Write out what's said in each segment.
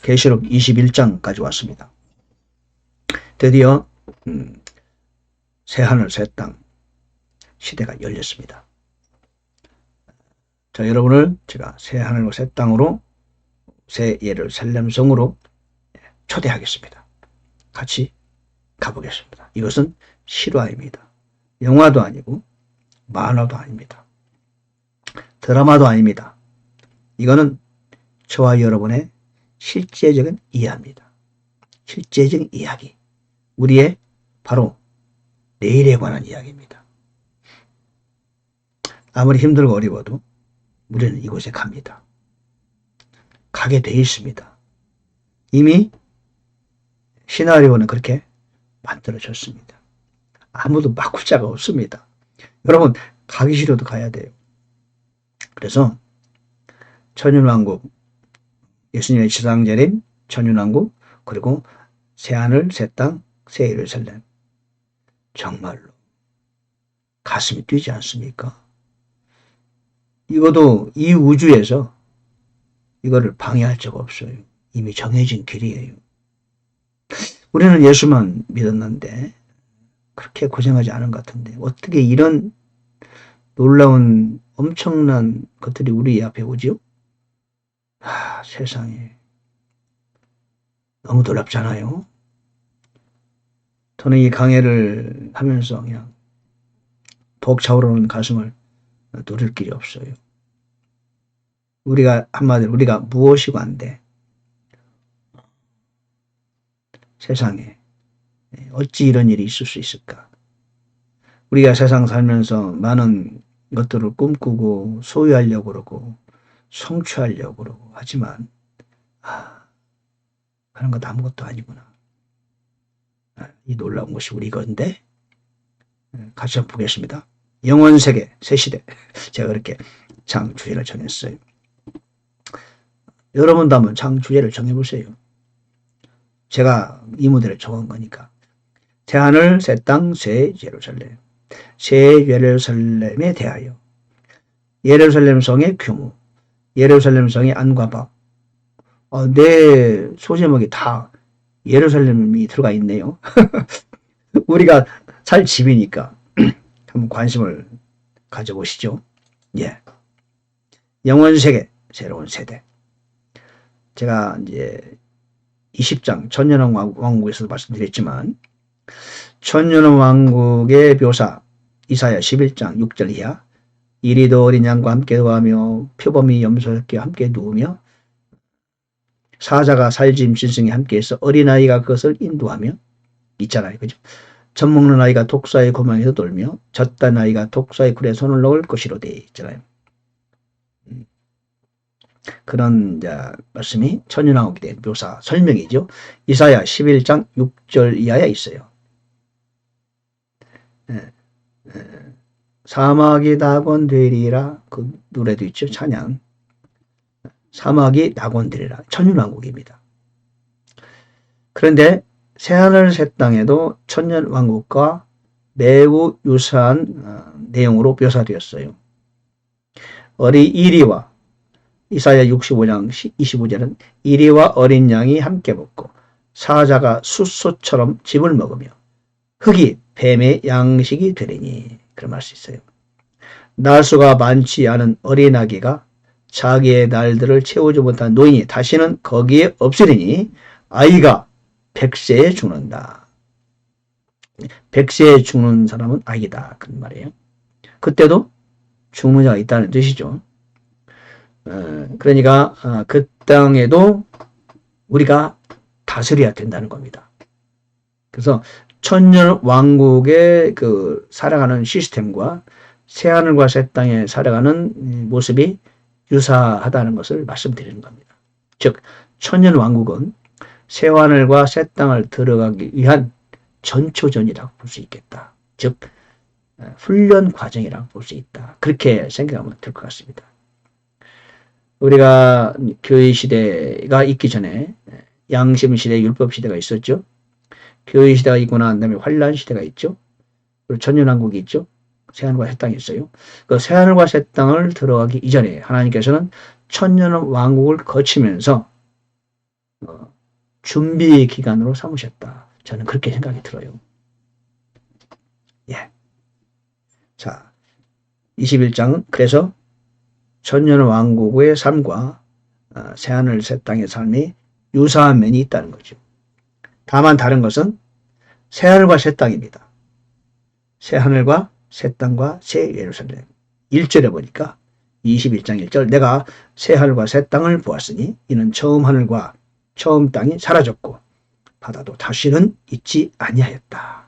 계시록 21장까지 왔습니다. 드디어 새하늘 새 땅 시대가 열렸습니다. 자, 여러분을 제가 새하늘과 새 땅으로 새 예루살렘 성으로 초대하겠습니다. 같이 가보겠습니다. 이것은 실화입니다. 영화도 아니고 만화도 아닙니다. 드라마도 아닙니다. 이거는 저와 여러분의 실제적인 이야기입니다. 실제적인 이야기. 우리의 바로 내일에 관한 이야기입니다. 아무리 힘들고 어려워도 우리는 이곳에 갑니다. 가게 돼 있습니다. 이미 시나리오는 그렇게 만들어졌습니다. 아무도 바꿀 자가 없습니다. 여러분 가기 싫어도 가야 돼요. 그래서 천년왕국, 예수님의 지상재림, 천년왕국, 그리고 새하늘, 새 땅, 새 예루살렘. 정말로 가슴이 뛰지 않습니까? 이것도 이 우주에서 이거를 방해할 자가 없어요. 이미 정해진 길이에요. 우리는 예수만 믿었는데 그렇게 고생하지 않은 것 같은데 어떻게 이런 놀라운 엄청난 것들이 우리 앞에 오죠? 세상에 너무 놀랍잖아요. 저는 이 강해를 하면서 그냥 벅차오르는 가슴을 누릴 길이 없어요. 우리가 한마디로 우리가 무엇이고 안 돼. 세상에 어찌 이런 일이 있을 수 있을까. 우리가 세상 살면서 많은 것들을 꿈꾸고 소유하려고 그러고 성취하려고 그러고 하지만 하는 것 아무것도 아니구나. 이 놀라운 것이 우리 건데 같이 한번 보겠습니다. 영원세계 새시대. 제가 그렇게 장주제를 정했어요. 여러분도 한번 장주제를 정해보세요. 제가 이 모델을 정한 거니까. 새하늘, 새 땅, 새 예루살렘. 새 예루살렘에 대하여. 예루살렘 성의 규모. 예루살렘 성의 안과 밥. 내 소제목이 다 예루살렘이 들어가 있네요. 우리가 살 집이니까 한번 관심을 가져보시죠. 예. 영원세계, 새로운 세대. 제가 이제 20장 천년왕국에서도 말씀드렸지만 천년왕국의 묘사 이사야 11장 6절 이하 이리도 어린 양과 함께 거하며 표범이 염소께 함께 누우며 사자가 살짐 신승에 함께해서 어린아이가 그것을 인도하며 있잖아요. 그죠? 젖 먹는 아이가 독사의 고망에서 돌며 젖단 아이가 독사의 굴에 손을 넣을 것이로 되어 있잖아요. 그런 말씀이 천년왕국에 대한 묘사 설명이죠. 이사야 11장 6절 이하에 있어요. 사막이 낙원되리라. 그 노래도 있죠. 찬양. 사막이 낙원되리라. 천년왕국입니다. 그런데 새하늘 새 땅에도 천년왕국과 매우 유사한 내용으로 묘사되었어요. 이리와 이사야 65장 25절은 이리와 어린 양이 함께 먹고 사자가 숫소처럼 즙을 먹으며 흙이 뱀의 양식이 되리니. 그런 말씀 있어요. 날수가 많지 않은 어린아기가 자기의 날들을 채우지 못한 노인이 다시는 거기에 없으리니 아이가 100세에 죽는다. 100세에 죽는 사람은 아기다. 그런 말이에요. 그때도 죽는 자가 있다는 뜻이죠. 그러니까 그 땅에도 우리가 다스려야 된다는 겁니다. 그래서 천년왕국의 그 살아가는 시스템과 새하늘과 새 땅에 살아가는 모습이 유사하다는 것을 말씀드리는 겁니다. 즉 천년왕국은 새하늘과 새 땅을 들어가기 위한 전초전이라고 볼 수 있겠다. 즉 훈련 과정이라고 볼 수 있다. 그렇게 생각하면 될 것 같습니다. 우리가 교회 시대가 있기 전에 양심 시대, 율법 시대가 있었죠. 교회 시대가 있고 난 다음에 환란 시대가 있죠. 그리고 천년왕국이 있죠. 새하늘과 새 땅이 있어요. 그 새하늘과 새 땅을 들어가기 이전에 하나님께서는 천년왕국을 거치면서 준비 기간으로 삼으셨다. 저는 그렇게 생각이 들어요. 예. 자, 21장은 그래서 천년 왕국의 삶과 새하늘 새 땅의 삶이 유사한 면이 있다는 거죠. 다만 다른 것은 새하늘과 새 땅입니다. 새하늘과 새 땅과 새 예루살렘. 1절에 보니까 21장 1절 내가 새하늘과 새 땅을 보았으니 이는 처음 하늘과 처음 땅이 사라졌고 바다도 다시는 있지 아니하였다.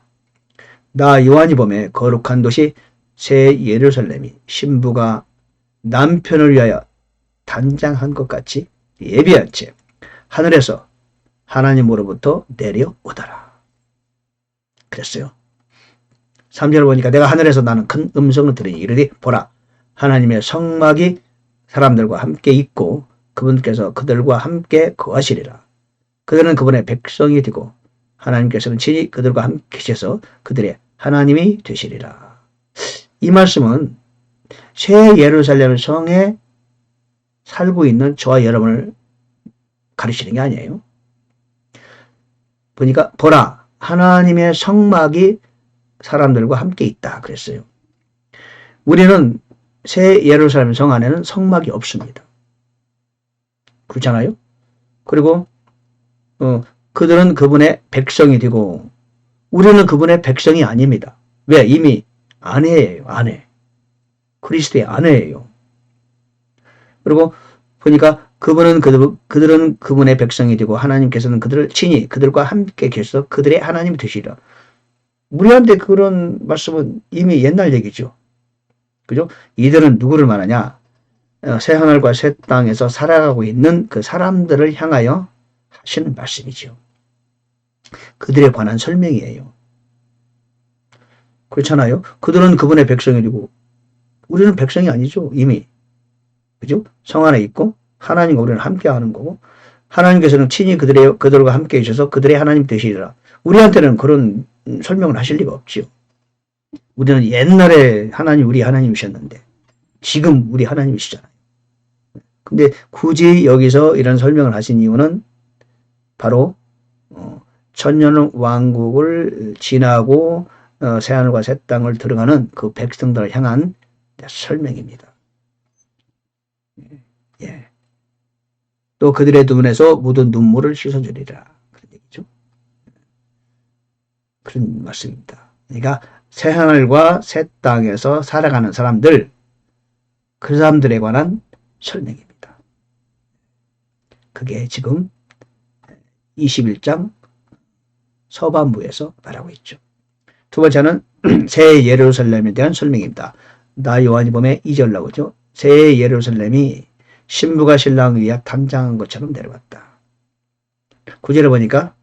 나 요한이 보매 거룩한 도시 새 예루살렘이 신부가 남편을 위하여 단장한 것 같이 예비한 채 하늘에서 하나님으로부터 내려오더라. 그랬어요. 3절 보니까 내가 하늘에서 나는 큰 음성을 들으니 이르되 보라 하나님의 성막이 사람들과 함께 있고 그분께서 그들과 함께 거하시리라. 그들은 그분의 백성이 되고 하나님께서는 친히 그들과 함께 계셔서 그들의 하나님이 되시리라. 이 말씀은 새 예루살렘 성에 살고 있는 저와 여러분을 가르치는 게 아니에요. 보니까 보라 하나님의 성막이 사람들과 함께 있다 그랬어요. 우리는 새 예루살렘 성 안에는 성막이 없습니다. 그렇잖아요. 그리고 그들은 그분의 백성이 되고 우리는 그분의 백성이 아닙니다. 왜? 이미 아내예요. 아내. 그리스도의 아내예요. 그리고 보니까 그들은 그분의 백성이 되고 하나님께서는 그들을 친히 그들과 함께 계셔서 그들의 하나님이 되시리라. 우리한테 그런 말씀은 이미 옛날 얘기죠. 그죠? 이들은 누구를 말하냐? 새하늘과 새 땅에서 살아가고 있는 그 사람들을 향하여 하시는 말씀이죠. 그들에 관한 설명이에요. 그렇잖아요. 그들은 그분의 백성이 되고 우리는 백성이 아니죠. 이미. 그죠? 성 안에 있고 하나님과 우리는 함께 하는 거고 하나님께서는 친히 그들과 함께 계셔서 그들의 하나님 되시리라. 우리한테는 그런 설명을 하실 리가 없죠. 우리는 옛날에 우리 하나님이셨는데 지금 우리 하나님이시잖아요. 근데 굳이 여기서 이런 설명을 하신 이유는 바로 천년 왕국을 지나고 새하늘과 새 땅을 들어가는 그 백성들을 향한 설명입니다. 예. 또 그들의 눈에서 묻은 눈물을 씻어주리라. 그런 얘기죠. 그런 말씀입니다. 그러니까 새하늘과 새 땅에서 살아가는 사람들, 그 사람들에 관한 설명입니다. 그게 지금 21장 서반부에서 말하고 있죠. 두 번째는 새 예루살렘에 대한 설명입니다. 나 요한이 보면 2절 나오죠. 새 예루살렘이 신부가 신랑을 위하여 단장한 것처럼 내려왔다. 9절에 보니까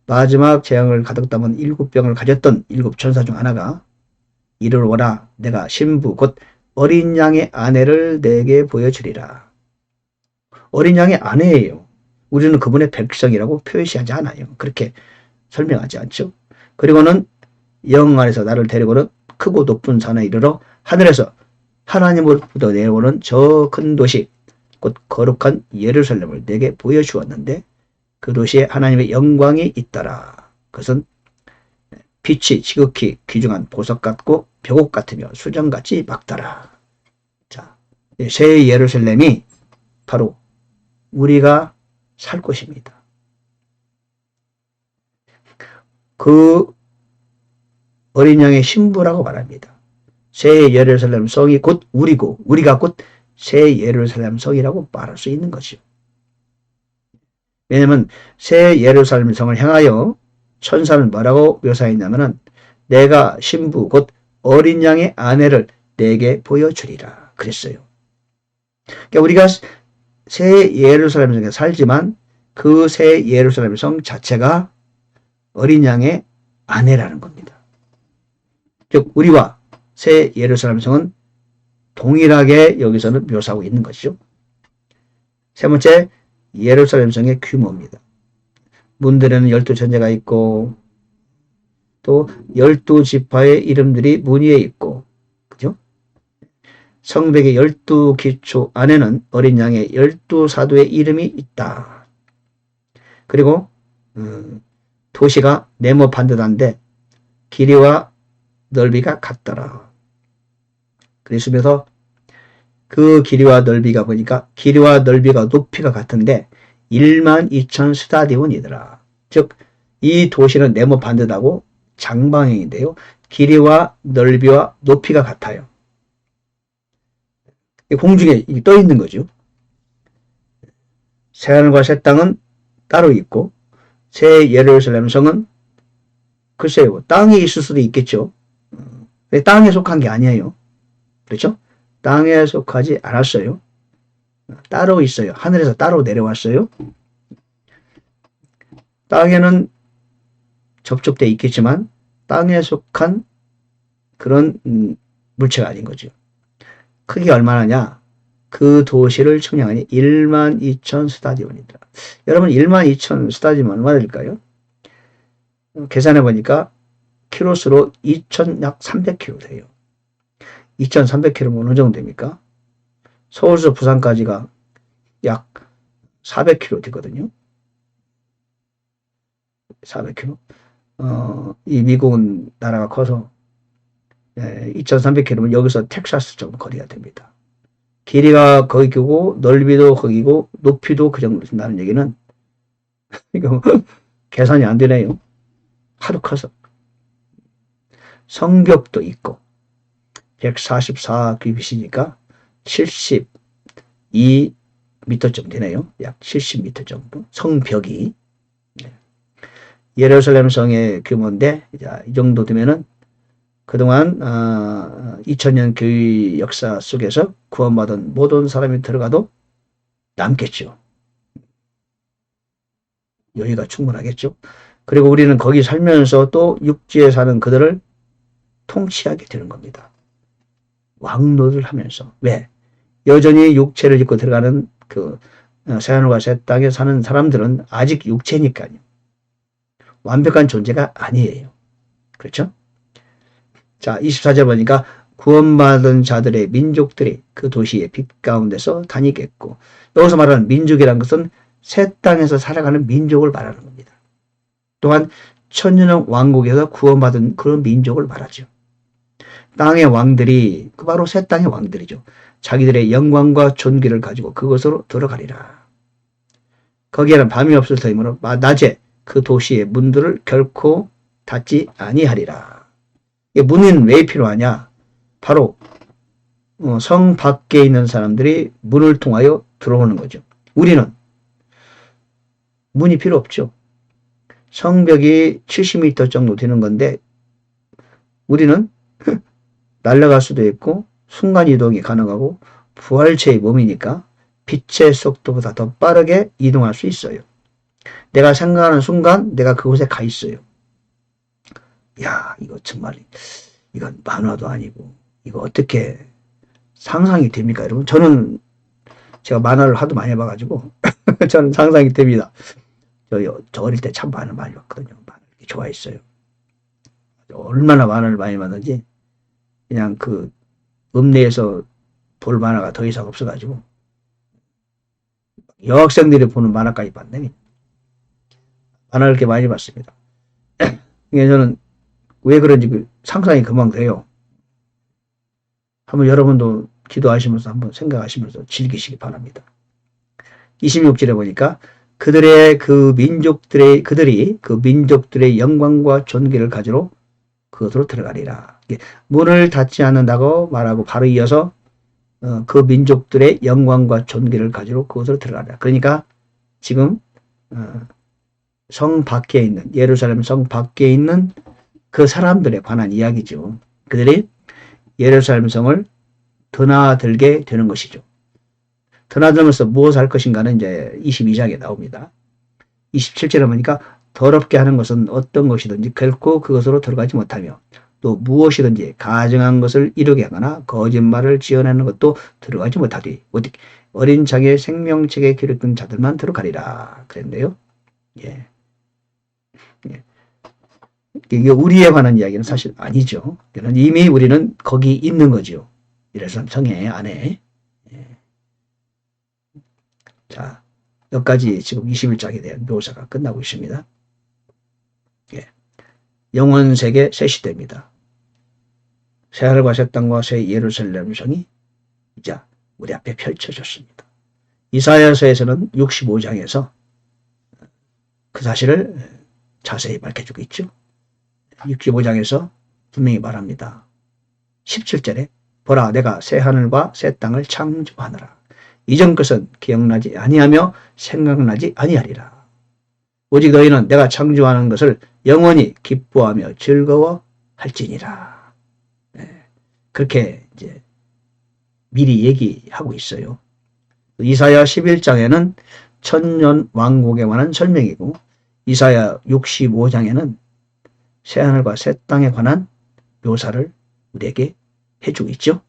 마지막 재앙을 가득 담은 7병을 가졌던 7천사 중 하나가 이르러 오라 내가 신부 곧 어린 양의 아내를 내게 보여주리라. 어린 양의 아내예요. 우리는 그분의 백성이라고 표시하지 않아요. 그렇게 설명하지 않죠. 그리고는 영 안에서 나를 데리고는 크고 높은 산에 이르러 하늘에서 하나님으로부터 내려오는 저 큰 도시 곧 거룩한 예루살렘을 내게 보여주었는데 그 도시에 하나님의 영광이 있더라. 그것은 빛이 지극히 귀중한 보석 같고 벽옥 같으며 수정같이 맑더라. 자, 새 예루살렘이 바로 우리가 살 곳입니다. 그 어린 양의 신부라고 말합니다. 새 예루살렘 성이 곧 우리고 우리가 곧 새 예루살렘 성이라고 말할 수 있는 것이요. 왜냐하면 새 예루살렘 성을 향하여 천사는 뭐라고 묘사했냐면은 내가 신부 곧 어린 양의 아내를 내게 보여주리라 그랬어요. 그러니까 우리가 새 예루살렘 성에 살지만 그 새 예루살렘 성 자체가 어린 양의 아내라는 겁니다. 즉 우리와 새 예루살렘 성은 동일하게 여기서는 묘사하고 있는 것이죠. 세 번째, 예루살렘 성의 규모입니다. 문들에는 12천제가 있고 또 12지파의 이름들이 문 위에 있고 그죠? 성벽의 12기초 안에는 어린 양의 12사도의 이름이 있다. 그리고 도시가 네모 반듯한데 길이와 넓이가 같더라. 그랬으면서 그 길이와 넓이가 보니까 길이와 넓이가 높이가 같은데 12,000 스타디온이더라. 즉 이 도시는 네모 반듯하고 장방형인데요. 길이와 넓이와 높이가 같아요. 공중에 떠 있는 거죠. 새하늘과 새 땅은 따로 있고 새 예루살렘 성은 글쎄요. 땅에 있을 수도 있겠죠. 땅에 속한 게 아니에요. 그렇죠? 땅에 속하지 않았어요. 따로 있어요. 하늘에서 따로 내려왔어요. 땅에는 접촉돼 있겠지만 땅에 속한 그런 물체가 아닌 거죠. 크기가 얼마나냐? 그 도시를 청량하니 12,000 스타디온이더라. 여러분 12,000 스타디온 얼마나 될까요? 계산해 보니까 키로수로 2,000 약 300km 돼요. 2,300km면 어느 정도 됩니까? 서울에서 부산까지가 약 400km 되거든요. 400km. 이 미국은 나라가 커서 2,300km면 여기서 텍사스 정도 거리가 됩니다. 길이가 거기고 넓이도 거기고 높이도 그 정도 된다는 얘기는 이거 계산이 안 되네요. 하도 커서. 성벽도 있고 144규빗이니까 72m 정도 되네요. 약 70m 정도. 성벽이. 예루살렘 성의 규모인데 이 정도 되면은 그동안 2000년 교회 역사 속에서 구원받은 모든 사람이 들어가도 남겠죠. 여유가 충분하겠죠. 그리고 우리는 거기 살면서 또 육지에 사는 그들을 통치하게 되는 겁니다. 왕노를 하면서. 왜? 여전히 육체를 입고 들어가는 그 새하늘과 새 땅에 사는 사람들은 아직 육체니까요. 완벽한 존재가 아니에요. 그렇죠? 자, 24절 보니까 구원받은 자들의 민족들이 그 도시의 빛 가운데서 다니겠고, 여기서 말하는 민족이라는 것은 새 땅에서 살아가는 민족을 말하는 겁니다. 또한 천년의 왕국에서 구원받은 그런 민족을 말하죠. 땅의 왕들이 바로 새 땅의 왕들이죠. 자기들의 영광과 존귀를 가지고 그것으로 들어가리라. 거기에는 밤이 없을 터이므로 낮에 그 도시의 문들을 결코 닫지 아니하리라. 문은 왜 필요하냐? 바로 성 밖에 있는 사람들이 문을 통하여 들어오는 거죠. 우리는 문이 필요 없죠. 성벽이 70m 정도 되는 건데 우리는 날아갈 수도 있고 순간이동이 가능하고 부활체의 몸이니까 빛의 속도보다 더 빠르게 이동할 수 있어요. 내가 생각하는 순간 내가 그곳에 가 있어요. 야, 이거 정말 이건 만화도 아니고 이거 어떻게 상상이 됩니까, 여러분? 저는 제가 만화를 하도 많이 봐가지고 저는 상상이 됩니다. 저 어릴 때 참 만화 많이 봤거든요. 만화 좋아했어요. 얼마나 만화를 많이 봤는지 그냥 그 읍내에서 볼 만화가 더 이상 없어가지고 여학생들이 보는 만화까지 봤네. 만화를 이렇게 많이 봤습니다. 그러니까 저는 왜 그런지 상상이 금방 돼요. 한번 여러분도 기도하시면서 한번 생각하시면서 즐기시기 바랍니다. 26절에 보니까 그들이 그 민족들의 영광과 존귀를 가지러 그것으로 들어가리라. 문을 닫지 않는다고 말하고 바로 이어서 그 민족들의 영광과 존귀를 가지러 그것으로 들어가리라. 그러니까 지금 성 밖에 있는 예루살렘 성 밖에 있는 그 사람들에 관한 이야기죠. 그들이 예루살렘 성을 드나들게 되는 것이죠. 드나들면서 무엇을 할 것인가는 이제 22장에 나옵니다. 27절에 보니까 더럽게 하는 것은 어떤 것이든지 결코 그것으로 들어가지 못하며 또 무엇이든지 가증한 것을 이루게 하거나 거짓말을 지어내는 것도 들어가지 못하리. 어린 자기의 생명책에 기록된 자들만 들어가리라. 그랬는데요. 예. 이게 우리에 관한 이야기는 사실 아니죠. 이미 우리는 거기 있는 거죠. 예루살렘 성에 안에. 자, 여기까지 지금 21장에 대한 묘사가 끝나고 있습니다. 예. 영원세계 새 시대입니다. 새하늘과 새 땅과 새 예루살렘 성이 이제 우리 앞에 펼쳐졌습니다. 이사야서에서는 65장에서 그 사실을 자세히 밝혀주고 있죠. 65장에서 분명히 말합니다. 17절에 보라 내가 새 하늘과 새 땅을 창조하노라. 이전 것은 기억나지 아니하며 생각나지 아니하리라. 오직 너희는 내가 창조하는 것을 영원히 기뻐하며 즐거워할지니라. 네, 그렇게 이제 미리 얘기하고 있어요. 이사야 11장에는 천년 왕국에 관한 설명이고 이사야 65장에는 새하늘과 새 땅에 관한 묘사를 우리에게 해주고 있죠.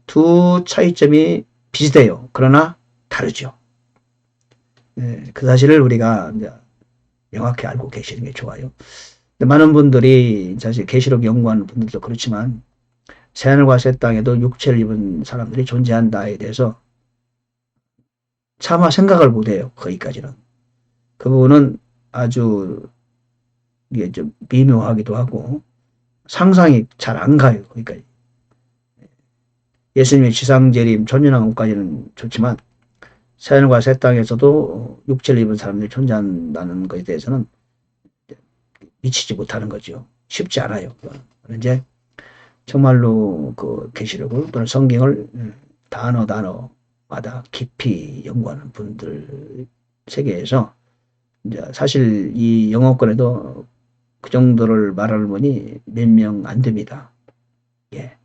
두 차이점이 비슷해요. 그러나 다르죠. 그 사실을 우리가 이제 명확히 알고 계시는 게 좋아요. 많은 분들이 사실 계시록 연구하는 분들도 그렇지만 새하늘과 새 땅에도 육체를 입은 사람들이 존재한다에 대해서 차마 생각을 못해요. 거기까지는. 그 부분은 아주 이게 좀 미묘하기도 하고 상상이 잘 안 가요. 거기까지. 예수님의 지상재림, 천년왕국까지는 좋지만 새하늘과 새 땅에서도 육체를 입은 사람들이 존재한다는 것에 대해서는 미치지 못하는 거죠. 쉽지 않아요. 이제 정말로 그 계시록을 또는 성경을 단어마다 깊이 연구하는 분들 세계에서 이제 사실 이 영어권에도 그 정도를 말하는 분이 몇 명 안 됩니다. 예.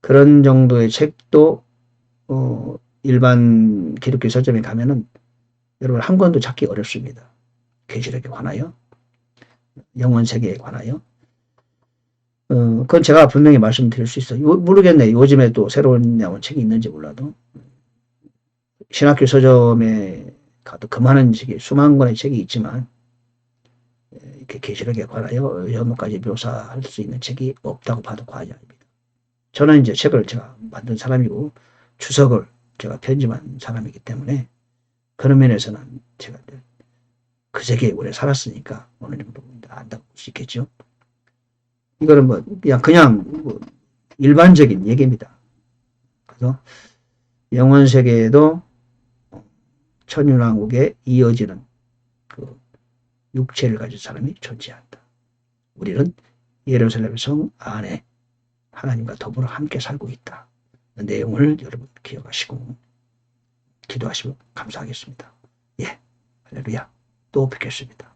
그런 정도의 책도 일반 기독교 서점에 가면은 여러분 한 권도 찾기 어렵습니다. 계시록에 관하여, 영원 세계에 관하여. 그건 제가 분명히 말씀드릴 수 있어요. 모르겠네. 요즘에 또 새로운 나온 책이 있는지 몰라도. 신학교 서점에 가도 그만한 책이, 수만 권의 책이 있지만, 이렇게 계시록에 관하여 연호까지 묘사할 수 있는 책이 없다고 봐도 과언이 아닙니다. 저는 이제 책을 제가 만든 사람이고, 주석을 제가 편집한 사람이기 때문에, 그런 면에서는 제가 그 세계에 오래 살았으니까 어느 정도 안다고 볼 수 있겠죠. 이거는 뭐 그냥 뭐 일반적인 얘기입니다. 그래서 영원 세계에도 천년왕국에 이어지는 그 육체를 가진 사람이 존재한다. 우리는 예루살렘 성 안에 하나님과 더불어 함께 살고 있다. 그 내용을 여러분 기억하시고 기도하시면 감사하겠습니다. 예, 할렐루야. 또 뵙겠습니다.